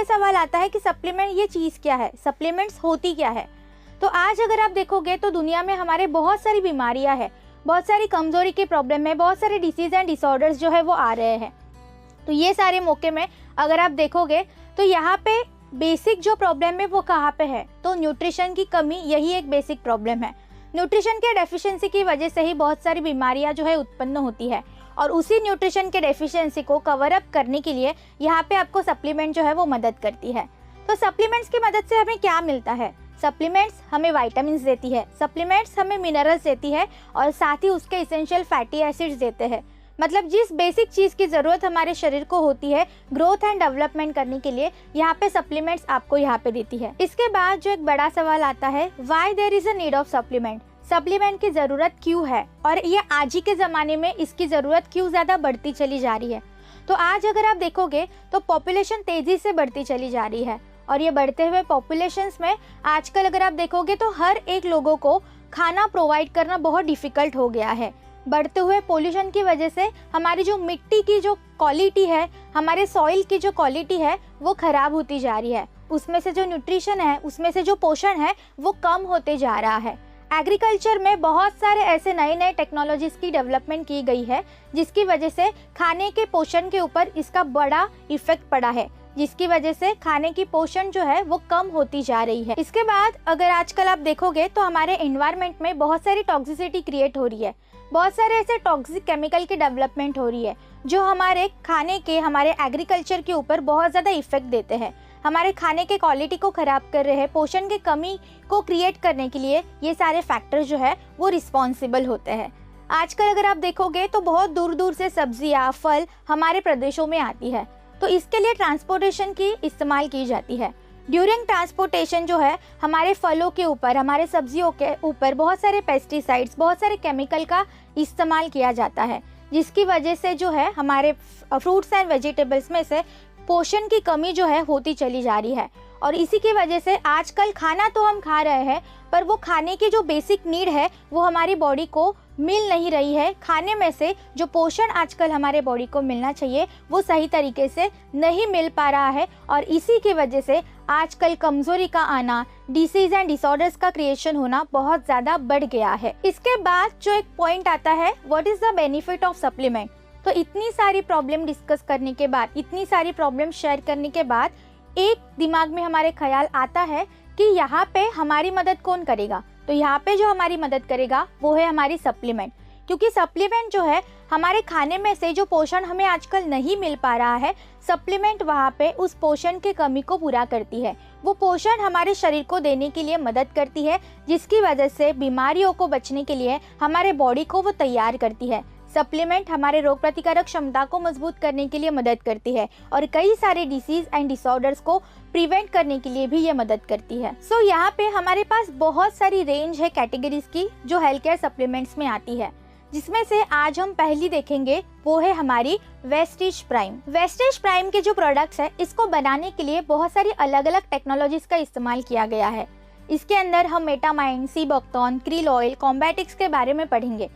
ये सवाल आता है कि सप्लीमेंट ये चीज़ क्या है, सप्लीमेंट्स होती क्या है। तो आज अगर आप देखोगे तो दुनिया में हमारे बहुत सारी बीमारियां हैं, बहुत सारी कमजोरी के प्रॉब्लम है, बहुत सारे डिसीज एंड डिसऑर्डर्स जो है वो आ रहे हैं। तो ये सारे मौके में अगर आप देखोगे तो यहाँ पे बेसिक जो प्रॉब्लम है वो कहाँ पे है, तो न्यूट्रिशन की कमी, यही एक बेसिक प्रॉब्लम है। न्यूट्रिशन के डेफिशिएंसी की वजह से ही बहुत सारी बीमारियां जो है उत्पन्न होती है, और उसी न्यूट्रिशन के डेफिशिएंसी को कवर अप करने के लिए यहाँ पे आपको सप्लीमेंट जो है वो मदद करती है। तो सप्लीमेंट्स की मदद से हमें क्या मिलता है, सप्लीमेंट्स हमें वाइटामिन देती है, सप्लीमेंट्स हमें मिनरल्स देती है, और साथ ही उसके इसेंशियल फैटी एसिड्स देते हैं। मतलब जिस बेसिक चीज़ की ज़रूरत हमारे शरीर को होती है ग्रोथ एंड डेवलपमेंट करने के लिए, यहाँ पे सप्लीमेंट्स आपको यहाँ पे देती है। इसके बाद जो एक बड़ा सवाल आता है, why there is a need of supplement, supplement की ज़रूरत क्यों है, और ये आज ही के ज़माने में इसकी ज़रूरत क्यों ज़्यादा बढ़ती चली जा रही है। तो आज अगर आप देखोगे तो पॉपुलेशन तेज़ी से बढ़ती चली जा रही है, और ये बढ़ते हुए पॉपुलेशंस में आजकल अगर आप देखोगे तो हर एक लोगों को खाना प्रोवाइड करना बहुत डिफ़िकल्ट हो गया है। बढ़ते हुए पोल्यूशन की वजह से हमारी जो मिट्टी की जो क्वालिटी है, हमारे सॉइल की जो क्वालिटी है वो ख़राब होती जा रही है, उसमें से जो न्यूट्रिशन है, उसमें से जो पोषण है वो कम होते जा रहा है। एग्रीकल्चर में बहुत सारे ऐसे नए नए टेक्नोलॉजीज़ की डेवलपमेंट की गई है जिसकी वजह से खाने के पोषण के ऊपर इसका बड़ा इफेक्ट पड़ा है, जिसकी वजह से खाने की पोषण जो है वो कम होती जा रही है। इसके बाद अगर आजकल आप देखोगे तो हमारे एनवायरनमेंट में बहुत सारी टॉक्सिसिटी क्रिएट हो रही है, बहुत सारे ऐसे टॉक्सिक केमिकल की डेवलपमेंट हो रही है जो हमारे खाने के, हमारे एग्रीकल्चर के ऊपर बहुत ज़्यादा इफेक्ट देते हैं, हमारे खाने के क्वालिटी को ख़राब कर रहे हैं, पोषण की कमी को क्रिएट करने के लिए ये सारे फैक्टर जो है वो रिस्पॉन्सिबल होते हैं। आजकल अगर आप देखोगे तो बहुत दूर दूर से सब्जियाँ, फल हमारे प्रदेशों में आती है, तो इसके लिए ट्रांसपोर्टेशन की इस्तेमाल की जाती है। ड्यूरिंग ट्रांसपोर्टेशन जो है हमारे फलों के ऊपर, हमारे सब्जियों के ऊपर बहुत सारे पेस्टिसाइड्स, बहुत सारे केमिकल का इस्तेमाल किया जाता है, जिसकी वजह से जो है हमारे फ्रूट्स एंड वेजिटेबल्स में से पोषण की कमी जो है होती चली जा रही है। और इसी की वजह से आजकल खाना तो हम खा रहे हैं पर वो खाने की जो बेसिक नीड है वो हमारी बॉडी को मिल नहीं रही है। खाने में से जो पोषण आजकल हमारे बॉडी को मिलना चाहिए वो सही तरीके से नहीं मिल पा रहा है, और इसी की वजह से आजकल कमजोरी का आना, डिसीज एंड डिसऑर्डर्स का क्रिएशन होना बहुत ज़्यादा बढ़ गया है। इसके बाद जो एक पॉइंट आता है, what is the benefit of supplement. तो इतनी सारी प्रॉब्लम डिस्कस करने के बाद, इतनी सारी प्रॉब्लम शेयर करने के बाद एक दिमाग में हमारे ख्याल आता है कि यहाँ पे हमारी मदद कौन करेगा। तो यहाँ पे जो हमारी मदद करेगा वो है हमारी सप्लीमेंट, क्योंकि सप्लीमेंट जो है हमारे खाने में से जो पोषण हमें आजकल नहीं मिल पा रहा है, सप्लीमेंट वहाँ पे उस पोषण की कमी को पूरा करती है। वो पोषण हमारे शरीर को देने के लिए मदद करती है, जिसकी वजह से बीमारियों को बचने के लिए हमारे बॉडी को वो तैयार करती है। सप्लीमेंट हमारे रोग प्रतिकारक क्षमता को मजबूत करने के लिए मदद करती है, और कई सारे डिसीज एंड डिसऑर्डर्स को प्रिवेंट करने के लिए भी ये मदद करती है। सो यहाँ पे हमारे पास बहुत सारी रेंज है कैटेगरीज की जो हेल्थ केयर सप्लीमेंट्स में आती है, जिसमें से आज हम पहली देखेंगे वो है हमारी वेस्टीज प्राइम। वेस्टीज प्राइम के जो प्रोडक्ट्स है इसको बनाने के लिए बहुत सारी अलग अलग टेक्नोलॉजीज का इस्तेमाल किया गया है। इसके अंदर हम मेटामाइन, सीबोक्टोन, क्रिल ऑयल, कॉम्बैटिक्स के बारे में पढ़ेंगे।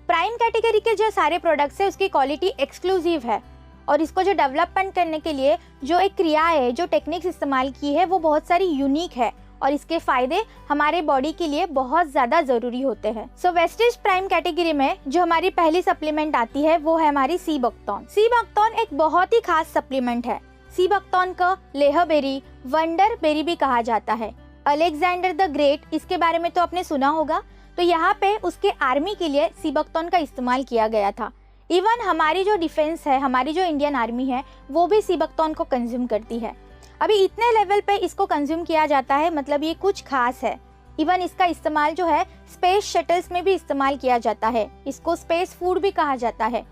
प्राइम कैटेगरी के जो सारे प्रोडक्ट्स है उसकी क्वालिटी एक्सक्लूसिव है, और इसको जो डेवलपमेंट करने के लिए जो एक क्रिया है, जो टेक्निक्स इस्तेमाल की है वो बहुत सारी यूनिक है, और इसके फायदे हमारे बॉडी के लिए बहुत ज़्यादा ज़रूरी होते हैं। सो वेस्टीज प्राइम कैटेगरी में जो हमारी पहली सप्लीमेंट आती है वो है हमारी सीबोक्टोन। सीबोक्टोन एक बहुत ही खास सप्लीमेंट है। सीबोक्टोन को लेह बेरी, वंडर बेरी भी कहा जाता है। अलेक्जेंडर द ग्रेट, इसके बारे में तो आपने सुना होगा। तो यहाँ पे उसके आर्मी के लिए सीबोक्टोन का इस्तेमाल किया गया था। इवन हमारी जो डिफेंस है, हमारी जो इंडियन आर्मी है, वो भी सीबोक्टोन को कंज्यूम करती है। अभी इतने लेवल पे इसको कंज्यूम किया जाता है, मतलब ये कुछ खास है। इवन इसका इस्तेमाल जो है स्पेस शटल्स में भी इस्तेमाल किया जाता है। इसको स्पेस फूड भी कहा जाता है।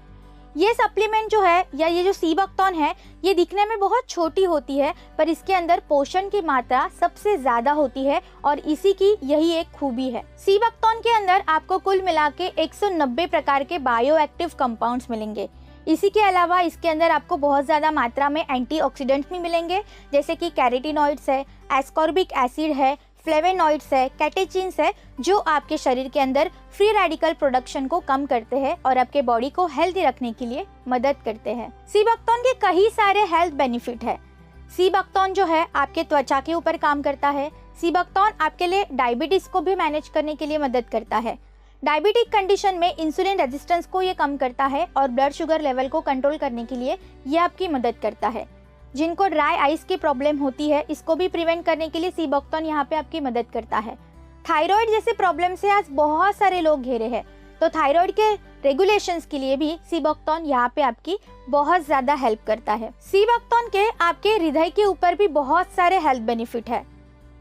ये सप्लीमेंट जो है, या ये जो सीबोक्टोन है, ये दिखने में बहुत छोटी होती है पर इसके अंदर पोषण की मात्रा सबसे ज्यादा होती है, और इसी की यही एक खूबी है। सीबोक्टोन के अंदर आपको कुल मिला के 190 प्रकार के बायो एक्टिव कंपाउंड्स मिलेंगे। इसी के अलावा इसके अंदर आपको बहुत ज़्यादा मात्रा में एंटीऑक्सीडेंट्स भी मिलेंगे, जैसे कि कैरोटीनॉइड्स है, एस्कॉर्बिक एसिड है, फ्लेवेनॉइड्स है, कैटेचिन्स है, जो आपके शरीर के अंदर फ्री रेडिकल प्रोडक्शन को कम करते हैं और आपके बॉडी को हेल्दी रखने के लिए मदद करते हैं। सीबोक्टोन के कई सारे हेल्थ बेनिफिट है। सीबकथॉर्न जो है आपके त्वचा के ऊपर काम करता है। सीबकथॉर्न आपके लिए डायबिटीज को भी मैनेज करने के लिए मदद करता है। डायबिटिक कंडीशन में इंसुलिन रेजिस्टेंस को ये कम करता है और ब्लड शुगर लेवल को कंट्रोल करने के लिए ये आपकी मदद करता है। जिनको ड्राई आइज की प्रॉब्लम होती है, इसको भी प्रिवेंट करने के लिए सीबकथॉर्न यहाँ पे आपकी मदद करता है। थायराइड जैसे प्रॉब्लम से आज बहुत सारे लोग घिरे हैं, तो थायराइड के रेगुलेशंस के लिए भी सीबकथॉर्न यहाँ पे आपकी बहुत ज्यादा हेल्प करता है। सीबकथॉर्न के आपके हृदय के ऊपर भी बहुत सारे हेल्थ बेनिफिट है।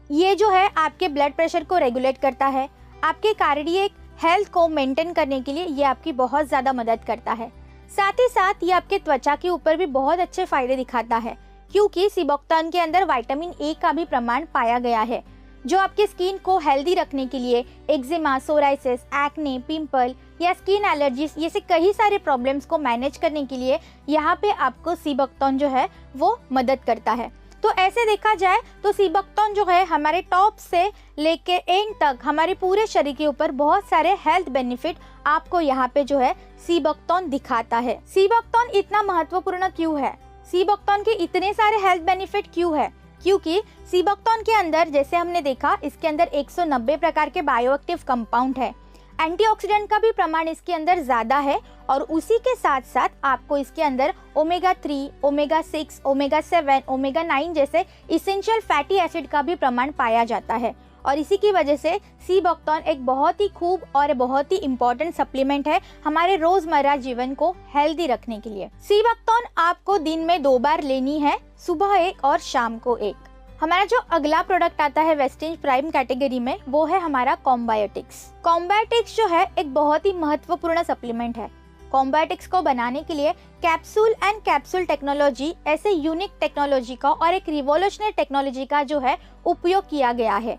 ये जो है आपके ब्लड प्रेशर को रेगुलेट करता है, आपके कार्डियक हेल्थ को मेंटेन करने के लिए ये आपकी बहुत ज़्यादा मदद करता है। साथ ही साथ ये आपके त्वचा के ऊपर भी बहुत अच्छे फायदे दिखाता है, क्योंकि सीबकथॉर्न के अंदर विटामिन ए का भी प्रमाण पाया गया है, जो आपके स्किन को हेल्दी रखने के लिए एक्जिमा, सोराइसिस, एक्ने, पिंपल या स्किन एलर्जीज जैसे कई सारे प्रॉब्लम्स को मैनेज करने के लिए यहाँ पे आपको सीबकथॉर्न जो है वो मदद करता है। तो ऐसे देखा जाए तो सीबकथॉर्न जो है हमारे टॉप से लेके एंड तक हमारे पूरे शरीर के ऊपर बहुत सारे हेल्थ बेनिफिट आपको यहाँ पे जो है सीबकथॉर्न दिखाता है। सीबकथॉर्न इतना महत्वपूर्ण क्यों है? सीबकथॉर्न के इतने सारे हेल्थ बेनिफिट क्यों है? क्योंकि सीबकथॉर्न के अंदर जैसे हमने देखा इसके अंदर 190 प्रकार के बायोएक्टिव कंपाउंड है। एंटीऑक्सीडेंट का भी प्रमाण इसके अंदर ज्यादा है और उसी के साथ साथ आपको इसके अंदर ओमेगा 3, ओमेगा 6, ओमेगा 7, ओमेगा 9 जैसे इसेंशियल फैटी एसिड का भी प्रमाण पाया जाता है। और इसी की वजह से सीबकथॉर्न एक बहुत ही खूब और बहुत ही इम्पोर्टेंट सप्लीमेंट है हमारे रोजमर्रा जीवन को हेल्दी रखने के लिए। सीबकथॉर्न आपको दिन में 2 बार लेनी है, सुबह 1 और शाम को 1। हमारा जो अगला प्रोडक्ट आता है वेस्टेज प्राइम कैटेगरी में, वो है हमारा कॉम्बायोटिक्स। कॉम्बायोटिक्स जो है एक बहुत ही महत्वपूर्ण सप्लीमेंट है। कॉम्बायोटिक्स को बनाने के लिए कैप्सूल एंड कैप्सूल टेक्नोलॉजी ऐसे यूनिक टेक्नोलॉजी का और एक रिवोल्यूशनरी टेक्नोलॉजी का जो है उपयोग किया गया है।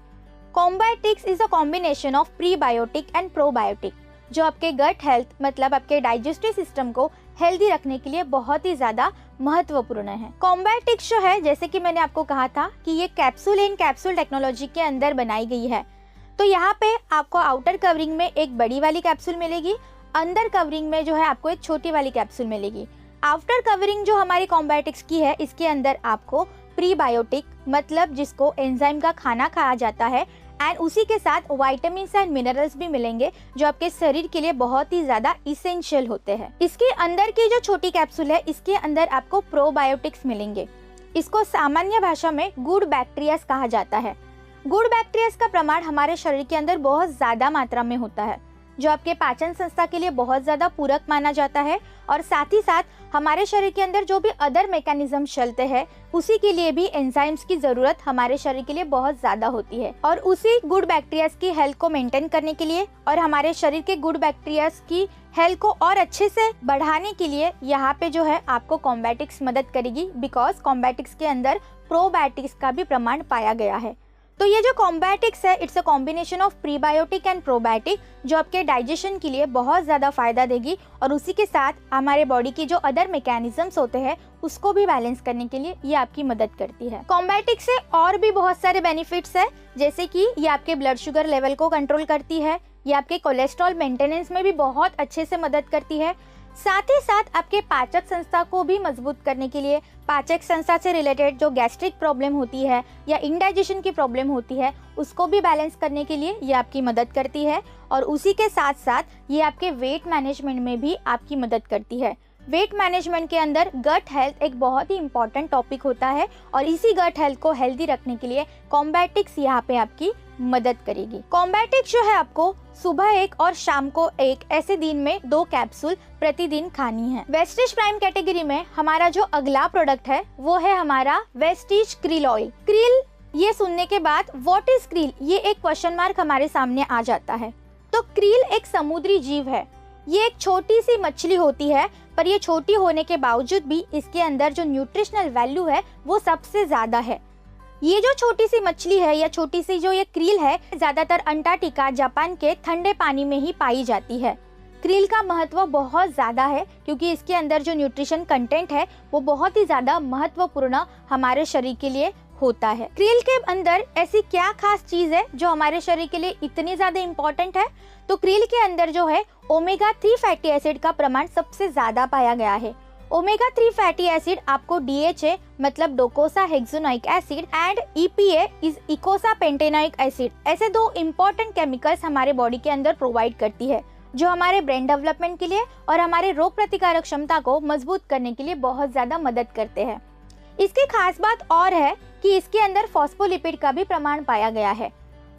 Combiotics is a combination of prebiotic and probiotic, जो आपके गट हेल्थ मतलब आपके डाइजेस्टिव सिस्टम को हेल्दी रखने के लिए बहुत ही ज्यादा महत्वपूर्ण है। कॉम्बायोटिक्स जो है जैसे कि मैंने आपको कहा था कि ये कैप्सूल इन कैप्सूल टेक्नोलॉजी के अंदर बनाई गई है। तो यहाँ पे आपको आउटर कवरिंग में एक बड़ी वाली कैप्सूल मिलेगी, अंदर कवरिंग में जो है आपको एक छोटी वाली कैप्सूल मिलेगी। आउटर कवरिंग जो हमारी कॉम्बायोटिक्स की है, इसके अंदर आपको प्रीबायोटिक मतलब जिसको एंजाइम का खाना खाया जाता है एंड उसी के साथ विटामिन एंड मिनरल्स भी मिलेंगे जो आपके शरीर के लिए बहुत ही ज्यादा इसेंशियल होते हैं। इसके अंदर की जो छोटी कैप्सूल है, इसके अंदर आपको प्रोबायोटिक्स मिलेंगे। इसको सामान्य भाषा में गुड बैक्टीरियाज कहा जाता है। गुड बैक्टीरियाज का प्रमाण हमारे शरीर के अंदर बहुत ज्यादा मात्रा में होता है, जो आपके पाचन संस्था के लिए बहुत ज्यादा पूरक माना जाता है और साथ ही साथ हमारे शरीर के अंदर जो भी अदर मैकेनिज्म चलते हैं उसी के लिए भी एंजाइम्स की जरूरत हमारे शरीर के लिए बहुत ज्यादा होती है। और उसी गुड बैक्टीरियाज की हेल्थ को मेंटेन करने के लिए और हमारे शरीर के गुड बैक्टीरियाज की हेल्थ को और अच्छे से बढ़ाने के लिए यहाँ पे जो है आपको कॉम्बायोटिक्स मदद करेगी, बिकॉज कॉम्बायोटिक्स के अंदर प्रोबायोटिक्स का भी प्रमाण पाया गया है। तो ये जो कॉम्बायोटिक्स है, it's a combination of prebiotic and probiotic, जो आपके डाइजेशन के लिए बहुत ज़्यादा फायदा देगी और उसी के साथ हमारे बॉडी की जो अदर मैकेनिज्म्स होते हैं उसको भी बैलेंस करने के लिए ये आपकी मदद करती है। कॉम्बायोटिक से और भी बहुत सारे बेनिफिट्स है, जैसे कि ये आपके ब्लड शुगर लेवल को कंट्रोल करती है, ये आपके कोलेस्ट्रॉल मेंटेनेंस में भी बहुत अच्छे से मदद करती है, साथ ही साथ आपके पाचक संस्था को भी मजबूत करने के लिए पाचक संस्था से रिलेटेड जो गैस्ट्रिक प्रॉब्लम होती है या इंडाइजेशन की प्रॉब्लम होती है उसको भी बैलेंस करने के लिए ये आपकी मदद करती है। और उसी के साथ साथ ये आपके वेट मैनेजमेंट में भी आपकी मदद करती है। वेट मैनेजमेंट के अंदर गट हेल्थ एक बहुत ही इंपॉर्टेंट टॉपिक होता है और इसी गट हेल्थ को हेल्दी रखने के लिए कॉम्बायोटिक्स यहाँ पे आपकी मदद करेगी। कॉम्बायोटिक्स जो है आपको सुबह 1 और शाम को 1 ऐसे दिन में 2 कैप्सूल प्रतिदिन खानी है। वेस्टीज प्राइम कैटेगरी में हमारा जो अगला प्रोडक्ट है वो है हमारा वेस्टीज क्रिल ऑयल। क्रिल ये सुनने के बाद व्हाट इज क्रिल, ये एक क्वेश्चन मार्क हमारे सामने आ जाता है। तो क्रिल एक समुद्री जीव है, ये एक छोटी सी मछली होती है, पर ये छोटी होने के बावजूद भी इसके अंदर जो न्यूट्रिशनल वैल्यू है वो सबसे ज्यादा है। ये जो छोटी सी मछली है या छोटी सी जो ये क्रील है ज्यादातर अंटार्कटिका जापान के ठंडे पानी में ही पाई जाती है। क्रील का महत्व बहुत ज्यादा है क्योंकि इसके अंदर जो न्यूट्रिशन कंटेंट है वो बहुत ही ज्यादा महत्वपूर्ण हमारे शरीर के लिए होता है। क्रील के अंदर ऐसी क्या खास चीज है जो हमारे शरीर के लिए इतनी ज्यादा इम्पोर्टेंट है? तो क्रील के अंदर जो है ओमेगा 3 फैटी एसिड का प्रमाण सबसे ज्यादा पाया गया है। ओमेगा 3 फैटी एसिड आपको DHA मतलब docosahexaenoic acid and EPA is eicosapentaenoic acid ऐसे 2 इम्पोर्टेंट केमिकल्स हमारे बॉडी के अंदर प्रोवाइड करती है, जो हमारे ब्रेन डेवलपमेंट के लिए और हमारे रोग प्रतिकारक क्षमता को मजबूत करने के लिए बहुत ज्यादा मदद करते हैं। इसकी खास बात और है कि इसके अंदर फॉस्फोलिपिड का भी प्रमाण पाया गया है।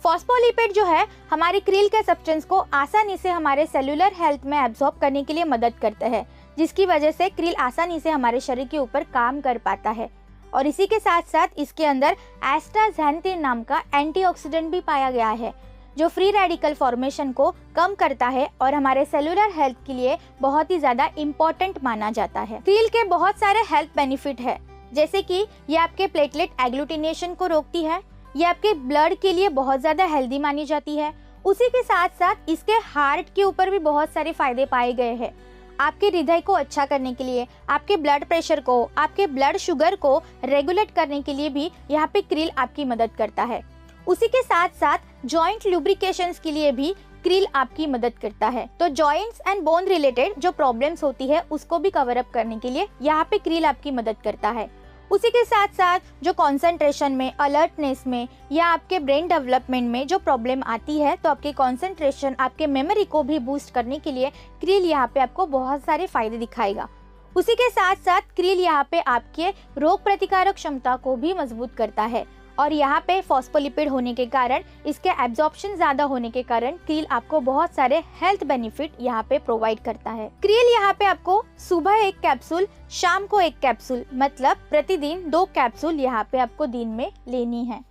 फॉस्फोलिपिड जो है हमारे क्रिल के सब्सटेंस को आसानी से हमारे सेलुलर हेल्थ में एब्जॉर्ब करने के लिए मदद करते हैं, जिसकी वजह से क्रिल आसानी से हमारे शरीर के ऊपर काम कर पाता है। और इसी के साथ साथ इसके अंदर एस्टाक्सांथिन नाम का एंटीऑक्सीडेंट भी पाया गया है, जो फ्री रेडिकल फॉर्मेशन को कम करता है और हमारे सेलुलर हेल्थ के लिए बहुत ही ज्यादा इम्पोर्टेंट माना जाता है। क्रिल के बहुत सारे हेल्थ बेनिफिट है, जैसे कि ये आपके प्लेटलेट एग्लूटिनेशन को रोकती है, ये आपके ब्लड के लिए बहुत ज्यादा हेल्दी मानी जाती है। उसी के साथ साथ इसके हार्ट के ऊपर भी बहुत सारे फायदे पाए गए हैं। आपके हृदय को अच्छा करने के लिए, आपके ब्लड प्रेशर को, आपके ब्लड शुगर को रेगुलेट करने के लिए भी यहाँ पे क्रिल आपकी मदद करता है। उसी के साथ साथ जॉइंट लुब्रिकेशंस के लिए भी क्रिल आपकी मदद करता है। तो जॉइंट्स एंड बोन रिलेटेड जो प्रॉब्लम्स होती है उसको भी कवर अप करने के लिए यहाँ पे क्रिल आपकी मदद करता है। उसी के साथ साथ जो कंसंट्रेशन में, अलर्टनेस में या आपके ब्रेन डेवलपमेंट में जो प्रॉब्लम आती है, तो आपके कंसंट्रेशन, आपके मेमोरी को भी बूस्ट करने के लिए क्रिल यहाँ पे आपको बहुत सारे फायदे दिखाएगा। उसी के साथ साथ क्रिल यहाँ पे आपके रोग प्रतिकारक क्षमता को भी मजबूत करता है और यहाँ पे फॉस्फोलिपिड होने के कारण, इसके एब्जॉर्प्शन ज्यादा होने के कारण क्रिल आपको बहुत सारे हेल्थ बेनिफिट यहाँ पे प्रोवाइड करता है। क्रिल यहाँ पे आपको सुबह 1 कैप्सूल, शाम को 1 कैप्सूल मतलब प्रतिदिन 2 कैप्सूल यहाँ पे आपको दिन में लेनी है।